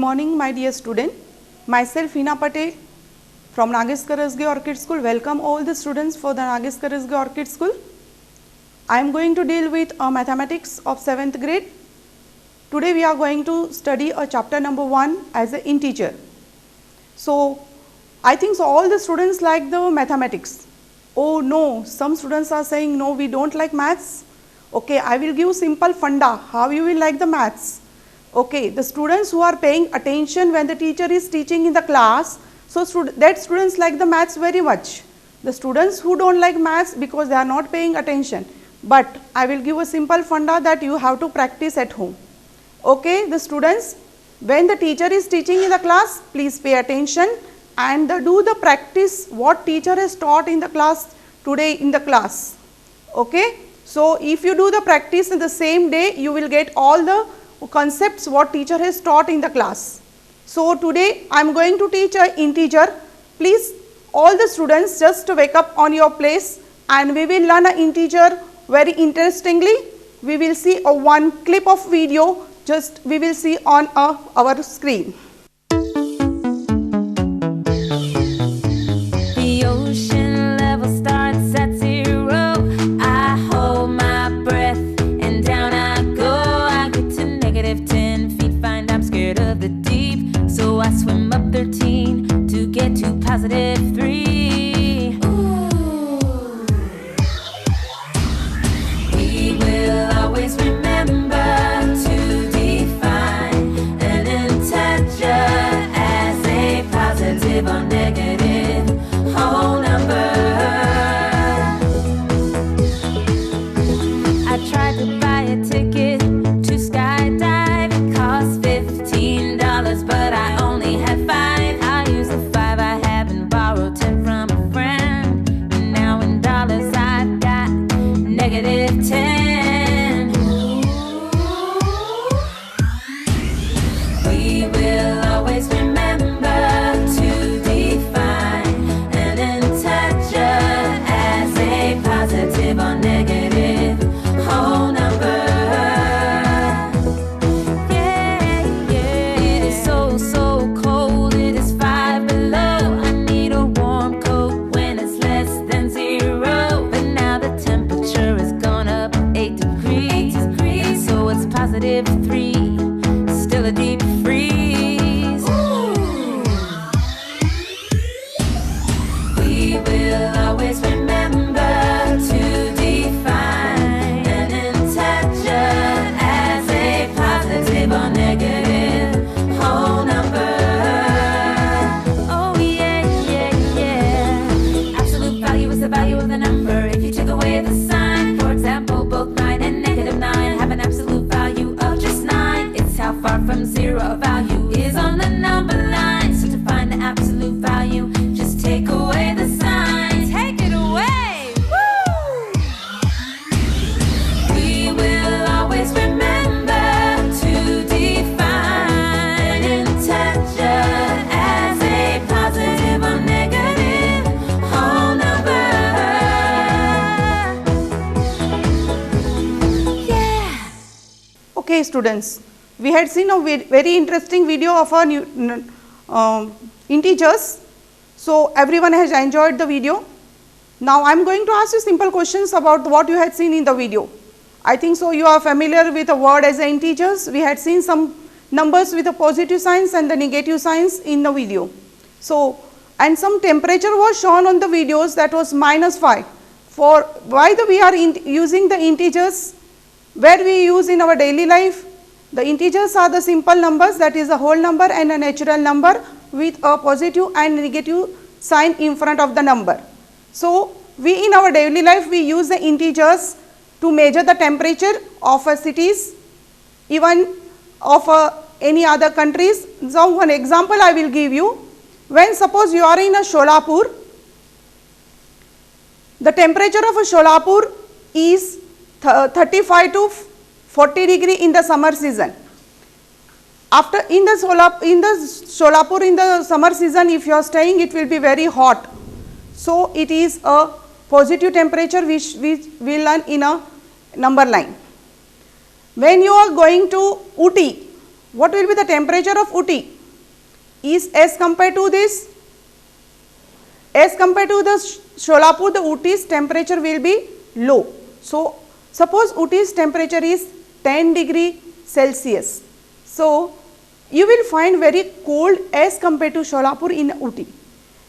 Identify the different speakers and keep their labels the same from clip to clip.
Speaker 1: morning, my dear student. Myself Hina Patel from Nagesh Karasge Orchid School. Welcome all the students for the Nagesh Karasge Orchid School. I am going to deal with mathematics of 7th grade. Today we are going to study a chapter number 1 as an integer. So I think so all the students like the mathematics. Oh no, some students are saying no, we don't like maths. Okay, I will give simple funda how you will like the maths. Okay, the students who are paying attention when the teacher is teaching in the class, so that students like the maths very much. The students who don't like maths because they are not paying attention, but I will give a simple funda that you have to practice at home. Okay, the students, when the teacher is teaching in the class, please pay attention and do the practice what teacher has taught in the class today in the class. Okay, so if you do the practice in the same day, you will get all the concepts what teacher has taught in the class. So today I am going to teach an integer. Please all the students just wake up on your place and we will learn an integer very interestingly. We will see a one clip of video, just we will see on our screen.
Speaker 2: The ocean level starts at 0. I hold my breath and down I go. I get to -10 feet, find I'm scared of the deep. So I swim up 13 to get to +3. Ooh. We will always remember to define an integer as a positive or negative whole number. I tried to buy a ticket to skydive. It cost $15, but I only had 5. I used the 5 I have and borrowed 10 from a friend. And now in dollars I've got -10. We will always remember to define an integer as a positive or negative whole number. Yeah, yeah. It is so, so cold. It is 5 below. I need a warm coat when it's less than 0. But now the temperature has gone up 8 degrees. So it's +3. Still a deep freeze. We will always remember to define an integer as a positive or negative whole number. Oh yeah, yeah, yeah. Absolute value is the value of the number. If you took away the sign, for example, both 9 and -9 have an absolute value of just 9. It's how far from 0 a value is on the number line. So to find the absolute value, just take away the sign. Take it away! Woo! We will always remember to define an integer as a positive or negative whole number. Yeah!
Speaker 1: Okay students, we had seen a very interesting video of our integers. So everyone has enjoyed the video. Now I am going to ask you simple questions about what you had seen in the video. I think so you are familiar with a word as integers. We had seen some numbers with the positive signs and the negative signs in the video. So and some temperature was shown on the videos, that was -5. For why we are using the integers where we use in our daily life? The integers are the simple numbers, that is a whole number and a natural number with a positive and negative sign in front of the number. So we in our daily life we use the integers to measure the temperature of cities, even of any other countries. So one example I will give you. When suppose you are in a Sholapur, the temperature of a Sholapur is 35 to 40 degree in the summer season. After in the Sholapur in the summer season, if you are staying, it will be very hot. So it is a positive temperature which we will learn in a number line. When you are going to Ooty, what will be the temperature of Ooty? Is as compared to this, as compared to the Sholapur, the Ooty's temperature will be low. So, suppose Ooty's temperature is 10 degree Celsius. So, you will find very cold as compared to Sholapur in Ooty.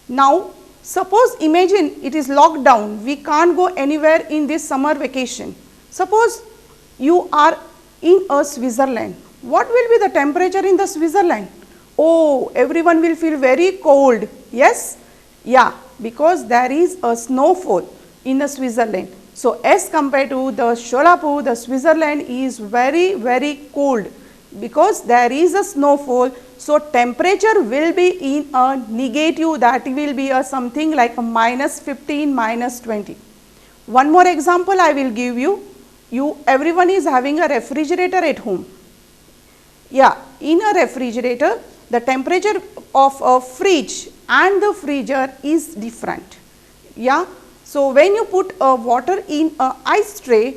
Speaker 1: Now, suppose imagine it is locked down, we can't go anywhere in this summer vacation. Suppose you are in a Switzerland, what will be the temperature in the Switzerland? Oh, everyone will feel very cold, yes? Yeah, because there is a snowfall in the Switzerland. So, as compared to the Sholapur, the Switzerland is very, very cold because there is a snowfall. So, temperature will be in a negative, that will be a something like a -15, -20. One more example I will give you. Everyone is having a refrigerator at home. Yeah, in a refrigerator, the temperature of a fridge and the freezer is different. Yeah, so when you put water in a ice tray,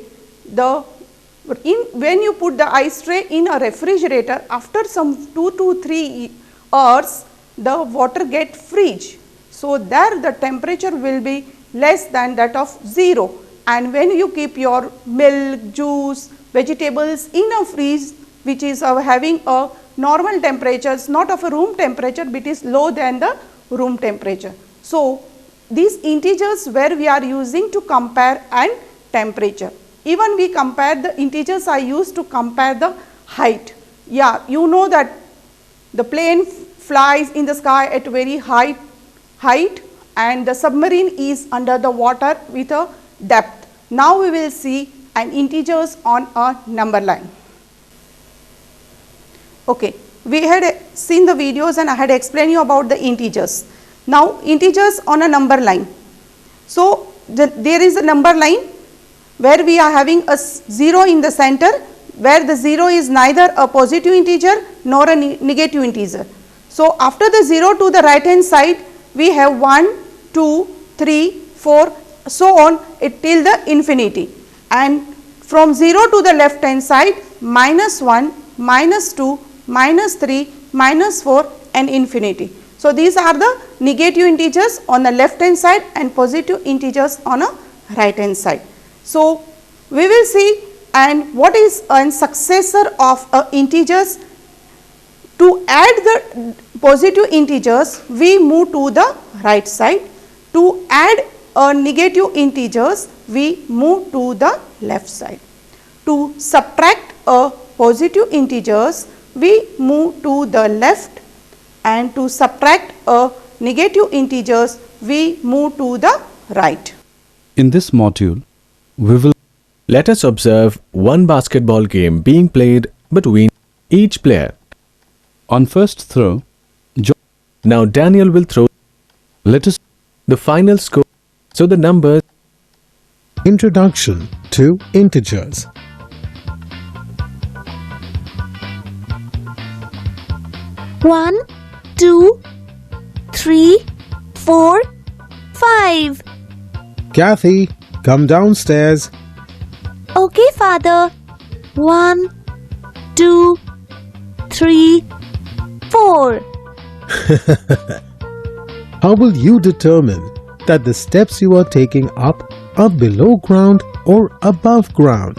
Speaker 1: when you put the ice tray in a refrigerator, after some 2 to 3 hours, the water get freeze. So there the temperature will be less than that of 0. And when you keep your milk, juice, vegetables in a freeze, which is having a normal temperatures, not of a room temperature, but is low than the room temperature. So these integers where we are using to compare and temperature. Even we compare the integers are used to compare the height. Yeah, you know that the plane flies in the sky at very high height and the submarine is under the water with a depth. Now we will see an integers on a number line. Okay, we had seen the videos and I had explained you about the integers. Now integers on a number line. So there is a number line where we are having a 0 in the center, where the 0 is neither a positive integer nor a negative integer. So after the 0 to the right hand side, we have 1, 2, 3, 4, so on till the infinity. And from 0 to the left hand side, -1, -2, -3, -4 and infinity. So these are the negative integers on the left hand side and positive integers on a right hand side. So we will see and what is a successor of integers. To add the positive integers, we move to the right side. To add negative integers, we move to the left side. To subtract positive integers, we move to the left, and to subtract negative integers, we move to the right.
Speaker 3: In this module, we will
Speaker 4: Let us observe one basketball game being played between each player.
Speaker 3: on first throw.
Speaker 4: Now Daniel will throw
Speaker 3: Let us
Speaker 4: the final score. So the numbers
Speaker 5: Introduction to integers.
Speaker 6: One, 2, 3, 4, 5.
Speaker 5: Kathy, come downstairs.
Speaker 6: Okay, Father. 1, 2, 3, 4.
Speaker 5: How will you determine that the steps you are taking up are below ground or above ground?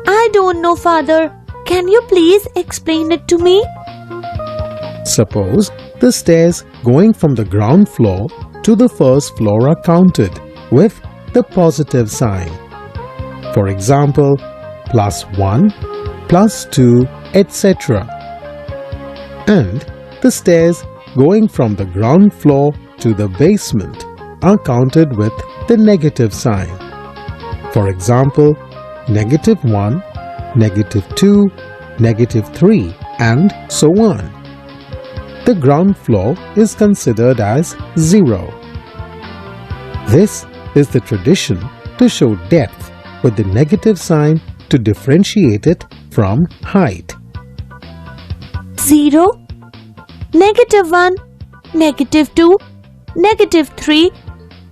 Speaker 6: I don't know, Father. Can you please explain it to me?
Speaker 5: Suppose the stairs going from the ground floor to the first floor are counted with the positive sign. For example, +1, +2, etc. And the stairs going from the ground floor to the basement are counted with the negative sign. For example, -1, -2, -3, and so on. The ground floor is considered as 0. This is the tradition to show depth with the negative sign to differentiate it from height.
Speaker 6: 0, -1, -2, -3,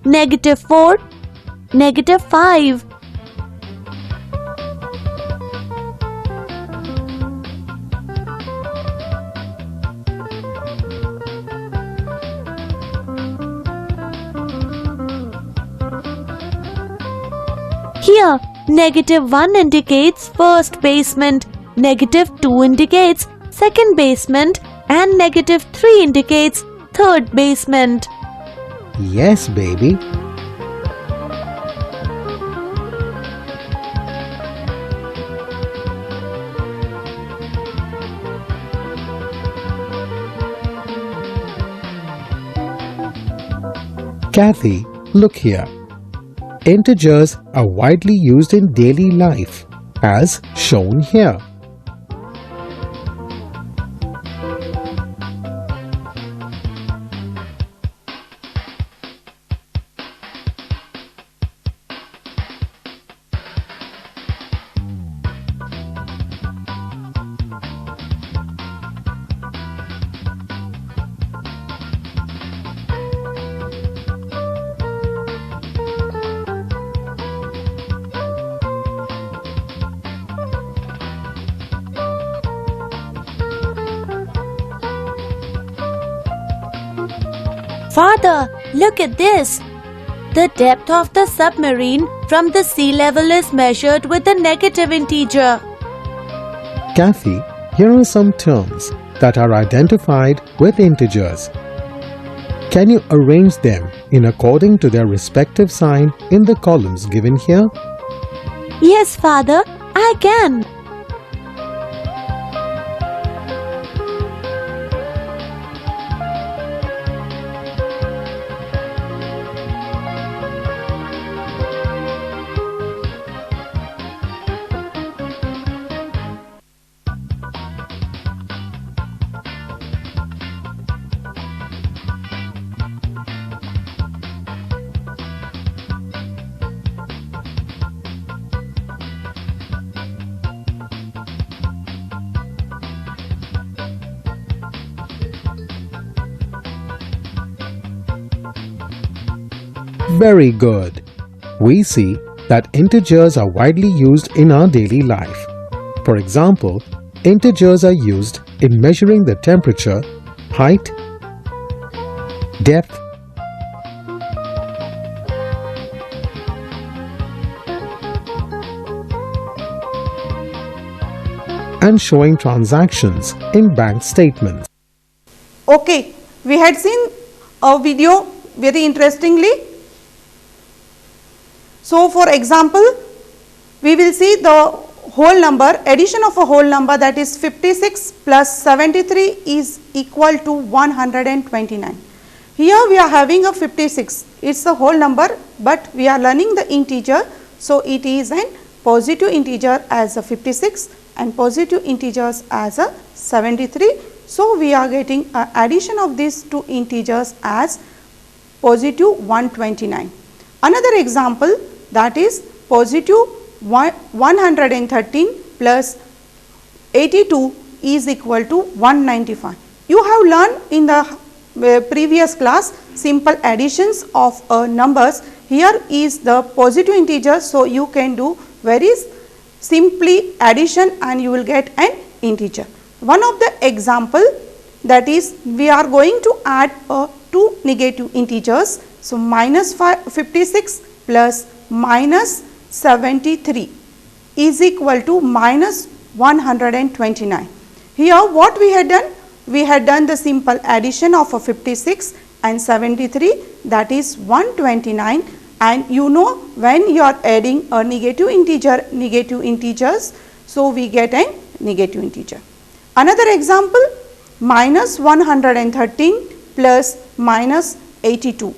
Speaker 6: -4, -5. Here, -1 indicates first basement, -2 indicates second basement, and -3 indicates third basement.
Speaker 5: Yes, baby. Kathy, look here. Integers are widely used in daily life, as shown here.
Speaker 6: Father, look at this. The depth of the submarine from the sea level is measured with a negative integer.
Speaker 5: Kathy, here are some terms that are identified with integers. Can you arrange them in according to their respective sign in the columns given here?
Speaker 6: Yes, Father, I can.
Speaker 5: Very good. We see that integers are widely used in our daily life. For example, integers are used in measuring the temperature, height, depth, and showing transactions in bank statements.
Speaker 1: Okay, we had seen a video very interestingly. So for example, we will see the whole number, addition of a whole number, that is 56 plus 73 is equal to 129. Here we are having a 56, it is a whole number, but we are learning the integer. So it is an positive integer as a 56 and positive integers as a 73. So we are getting an addition of these two integers as positive 129. Another example, that is positive 113 plus 82 is equal to 195. You have learned in the previous class simple additions of numbers. Here is the positive integer, so you can do very simply addition and you will get an integer. One of the example, that is we are going to add two negative integers. So minus 56 plus minus 73 is equal to minus 129. Here what we had done? We had done the simple addition of a 56 and 73, that is 129, and you know when you are adding a negative integers, so we get a negative integer. Another example, minus 113 plus minus 82.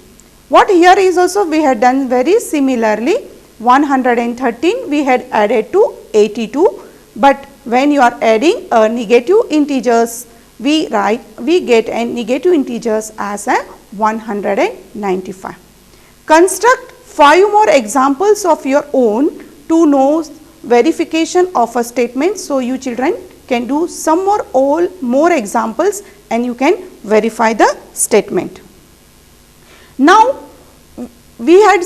Speaker 1: What here is also we had done very similarly, 113 we had added to 82, but when you are adding a negative integers, we get a negative integers as a 195. Construct 5 more examples of your own to know verification of a statement. So you children can do some more examples and you can verify the statement. Now we had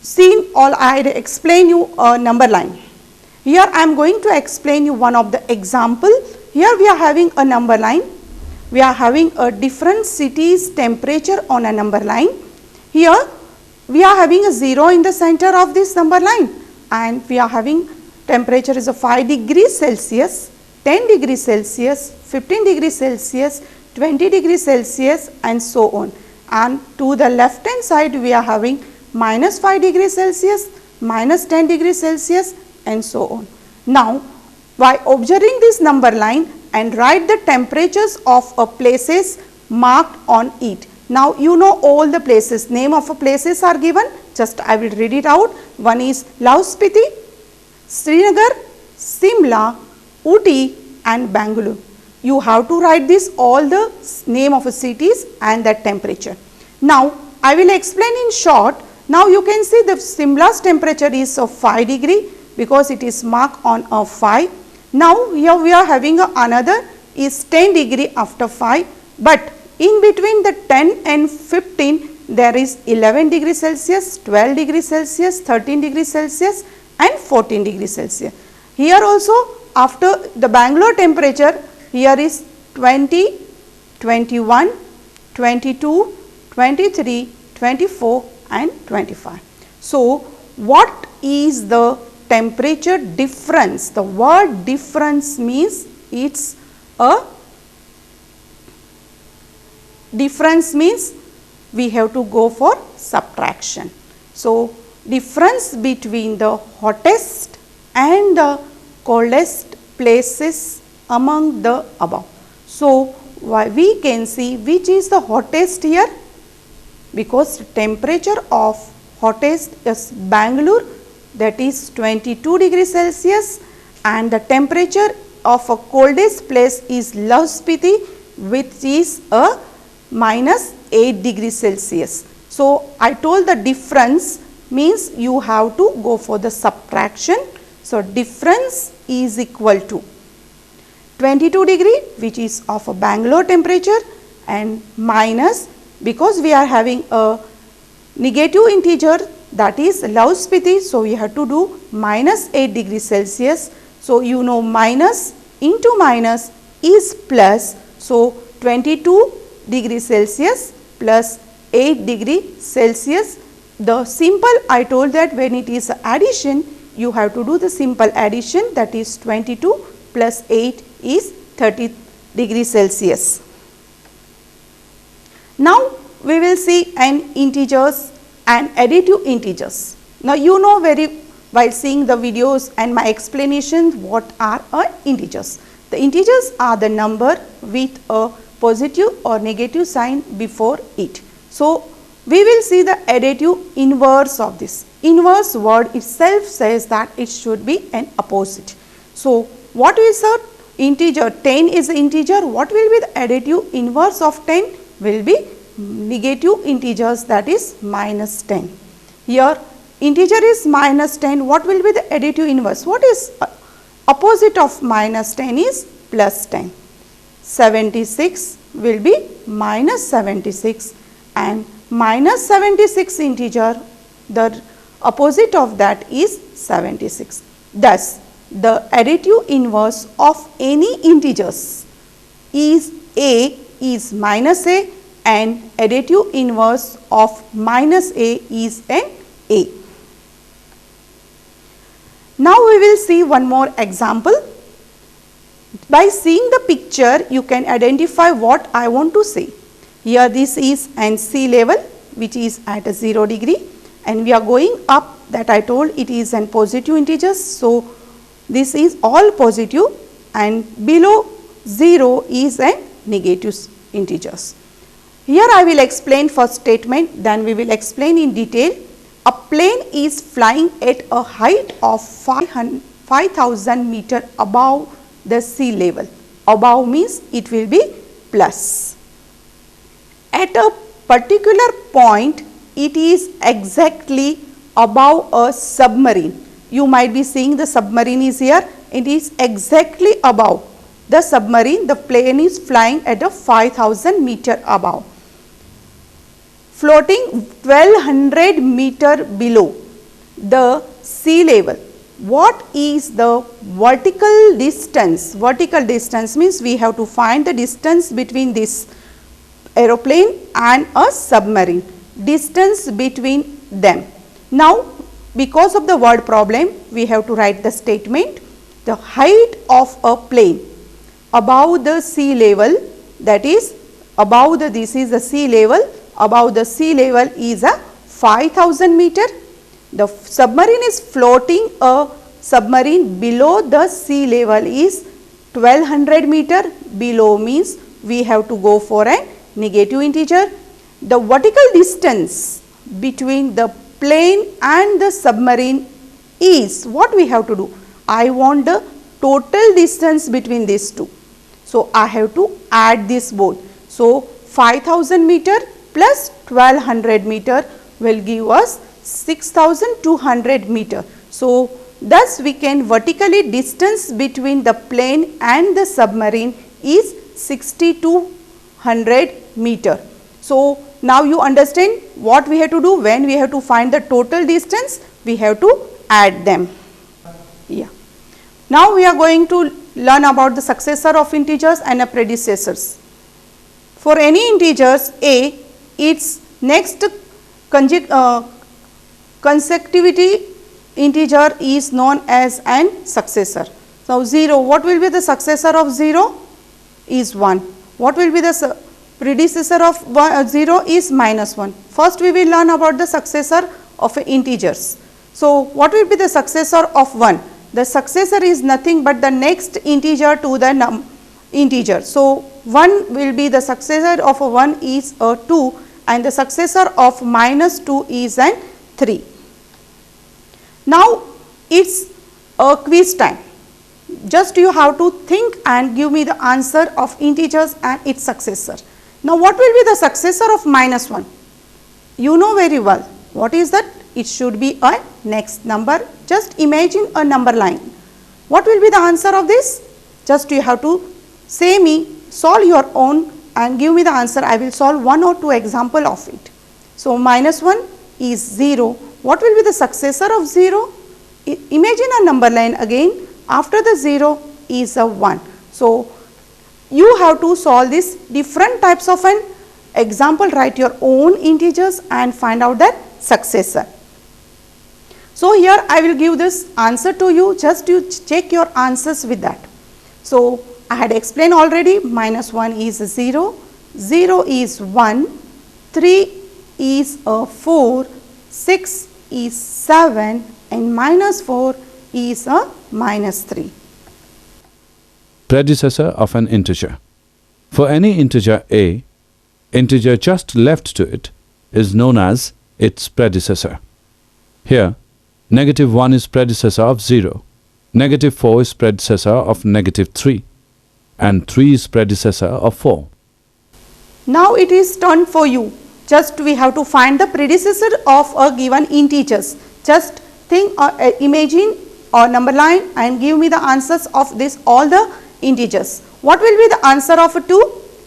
Speaker 1: seen I had explained you a number line. Here I am going to explain you one of the example. Here we are having a number line. We are having a different cities temperature on a number line. Here we are having a 0 in the center of this number line and we are having temperature is a 5 degrees Celsius, 10 degrees Celsius, 15 degrees Celsius, 20 degrees Celsius and so on. And to the left hand side we are having minus 5 degrees Celsius, minus 10 degrees Celsius and so on. Now, by observing this number line and write the temperatures of a places marked on it. Now, you know all the places, name of a places are given, just I will read it out. One is Lahaul Spiti, Srinagar, Simla, Ooty and Bangalore. You have to write this all the name of a cities and that temperature. Now, I will explain in short. Now, you can see the Simla's temperature is of 5 degree because it is marked on a 5. Now, here we are having another is 10 degree after 5, but in between the 10 and 15 there is 11 degrees Celsius, 12 degrees Celsius, 13 degrees Celsius and 14 degrees Celsius. Here also after the Bangalore temperature, here is 20, 21, 22, 23, 24 and 25. So, what is the temperature difference? The word difference means it's a difference means we have to go for subtraction. So, difference between the hottest and the coldest places among the above. So, we can see which is the hottest here, because temperature of hottest is Bangalore, that is 22 degrees Celsius, and the temperature of a coldest place is Lahaul Spiti, which is a minus 8 degrees Celsius. So, I told the difference means you have to go for the subtraction. So, difference is equal to 22 degree which is of a Bangalore temperature and minus, because we are having a negative integer, that is Lahaul Spiti. So, we have to do minus 8 degrees Celsius. So, you know minus into minus is plus. So, 22 degrees Celsius plus 8 degree Celsius. The simple I told that when it is addition, you have to do the simple addition, that is 22 plus 8 is 30 degrees Celsius. Now, we will see an integers and additive integers. Now, you know very while seeing the videos and my explanation what are integers. The integers are the number with a positive or negative sign before it. So, we will see the additive inverse of this. Inverse word itself says that it should be an opposite. So, what is a integer? 10 is an integer. What will be the additive inverse of 10? Will be negative integers, that is minus 10. Here integer is minus 10. What will be the additive inverse? What is opposite of minus 10 is plus 10. 76 will be minus 76, and minus 76 integer, the opposite of that is 76. Thus, the additive inverse of any integers is A is minus A, and additive inverse of minus A is an A. Now, we will see one more example. By seeing the picture, you can identify what I want to say. Here this is an sea level which is at a 0 degree, and we are going up, that I told it is an positive integers. So, this is all positive, and below 0 is an negative integers. Here I will explain first statement, then we will explain in detail. A plane is flying at a height of 5,000 meter above the sea level. Above means it will be plus. At a particular point, it is exactly above a submarine. You might be seeing the submarine is here. It is exactly above the submarine. The plane is flying at a 5,000 meter above, floating 1200 meter below the sea level. What is the vertical distance? Vertical distance means we have to find the distance between this aeroplane and a submarine, distance between them. Now, because of the word problem, we have to write the statement. The height of a plane above the sea level, that is above the, this is the sea level, above the sea level is a 5000 meter. The submarine is floating, a submarine below the sea level is 1200 meter. Below means we have to go for a negative integer. The vertical distance between the plane and the submarine is, what we have to do? I want the total distance between these two. So, I have to add this both. So, 5000 meter plus 1200 meter will give us 6200 meter. So, thus we can vertically distance between the plane and the submarine is 6200 meter. So, now you understand what we have to do when we have to find the total distance, we have to add them. Yeah. Now, we are going to learn about the successor of integers and a predecessors. For any integers a, its next consecutivity integer is known as an successor. So, 0, what will be the successor of 0? Is 1. What will be the predecessor of 0 is -1. First we will learn about the successor of integers. So, what will be the successor of 1? The successor is nothing but the next integer to the integer. So, 1 will be the successor of 1 is a 2 and the successor of -2 is an 3. Now, it is a quiz time. Just you have to think and give me the answer of integers and its successor. Now, what will be the successor of -1? You know very well. What is that? It should be a next number. Just imagine a number line. What will be the answer of this? Just you have to say me, solve your own and give me the answer. I will solve 1 or 2 example of it. So, -1 is 0. What will be the successor of 0? Imagine a number line again. After the 0 is a 1. So, you have to solve this different types of an example, write your own integers and find out that successor. So, here I will give this answer to you, just you check your answers with that. So, I had explained already, -1 is 0, 0 is 1, 3 is a 4, 6 is 7 and -4 is a -3.
Speaker 3: Predecessor of an integer. For any integer a, integer just left to it is known as its predecessor. Here, -1 is predecessor of 0, -4 is predecessor of -3 and 3 is predecessor of 4.
Speaker 1: Now, it is turn for you. Just we have to find the predecessor of a given integers. Just think or imagine or number line and give me the answers of this all the integers. What will be the answer of 2?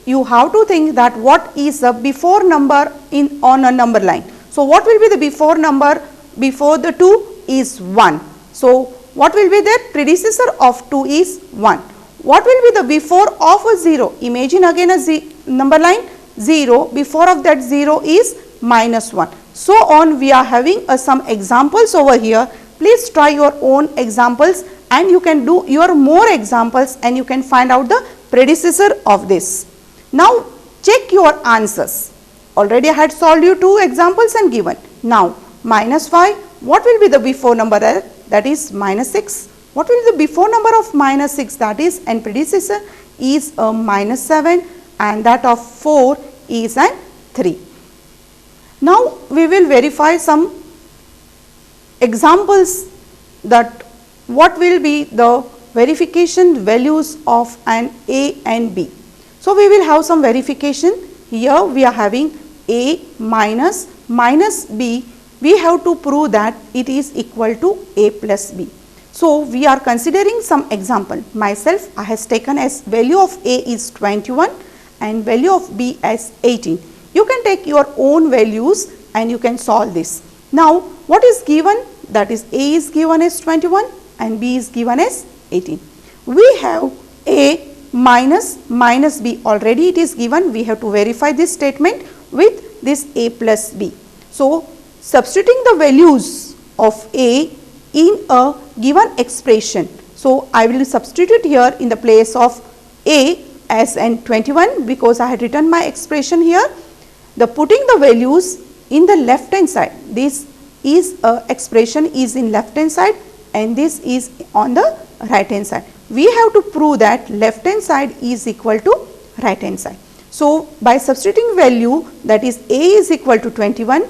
Speaker 1: You have to think that what is the before number in on a number line. So, what will be the before number before the 2 is 1. So, what will be the predecessor of 2 is 1. What will be the before of a 0? Imagine again a number line 0, before of that 0 is -1. So on, we are having some examples over here. Please try your own examples and you can do your more examples and you can find out the predecessor of this. Now, check your answers. Already I had solved you 2 examples and given. Now, -5, what will be the before number? That is -6. What will be the before number of -6? That is, and predecessor is a -7 and that of 4 is an 3. Now, we will verify some examples that what will be the verification values of an A and B. So, we will have some verification. Here we are having A minus B. We have to prove that it is equal to A plus B. So, we are considering some example. Myself, I has taken as value of A is 21 and value of B as 18. You can take your own values and you can solve this. Now, what is given? That is A is given as 21 and B is given as 18. We have A minus B, already it is given. We have to verify this statement with this A plus B. So, substituting the values of A in a given expression. So, I will substitute here in the place of A as n 21 because I had written my expression here. The putting the values in the left hand side, this is expression is in left hand side and this is on the right hand side. We have to prove that left hand side is equal to right hand side. So, by substituting value, that is A is equal to 21,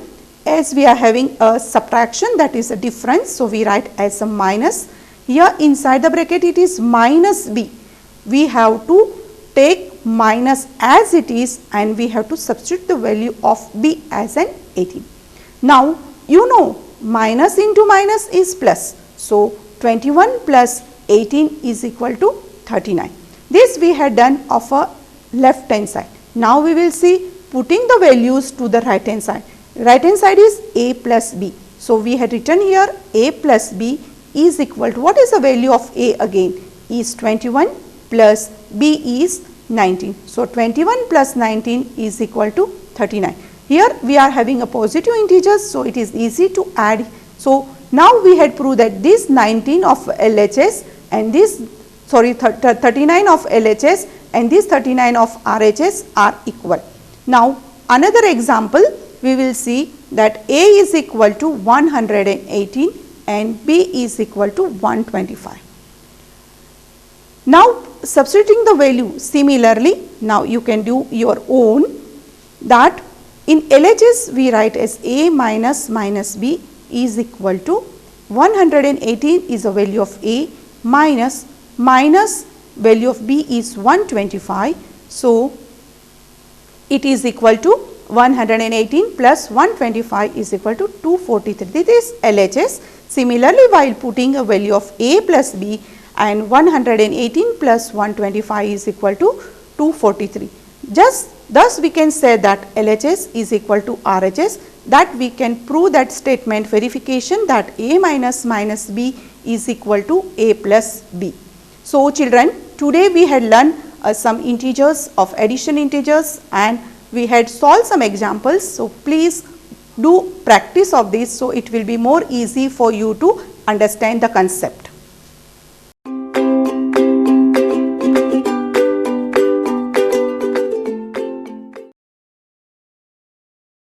Speaker 1: as we are having a subtraction, that is a difference. So, we write as a minus. Here inside the bracket it is minus B. We have to take minus as it is and we have to substitute the value of B as an 18. Now, you know minus into minus is plus. So, 21 plus 18 is equal to 39. This we had done of a left hand side. Now, we will see putting the values to the right hand side. Right hand side is A plus B. So, we had written here A plus B is equal to, what is the value of A again? Is 21 plus B is 19. So, 21 plus 19 is equal to 39. Here we are having a positive integers, so it is easy to add. So, now we had proved that this 19 of LHS and this 39 of LHS and this 39 of RHS are equal. Now, another example we will see that A is equal to 118 and B is equal to 125. Now, substituting the value similarly, now you can do your own, that in LHS we write as A minus minus B is equal to 118 is the value of A minus value of B is 125. So, it is equal to 118 plus 125 is equal to 243. This is LHS. Similarly, while putting a value of A plus B and 118 plus 125 is equal to 243. Thus we can say that LHS is equal to RHS, that we can prove that statement verification that A minus minus B is equal to A plus B. So, children, today we had learned some integers of addition integers and we had solved some examples. So, please do practice of this, so it will be more easy for you to understand the concept.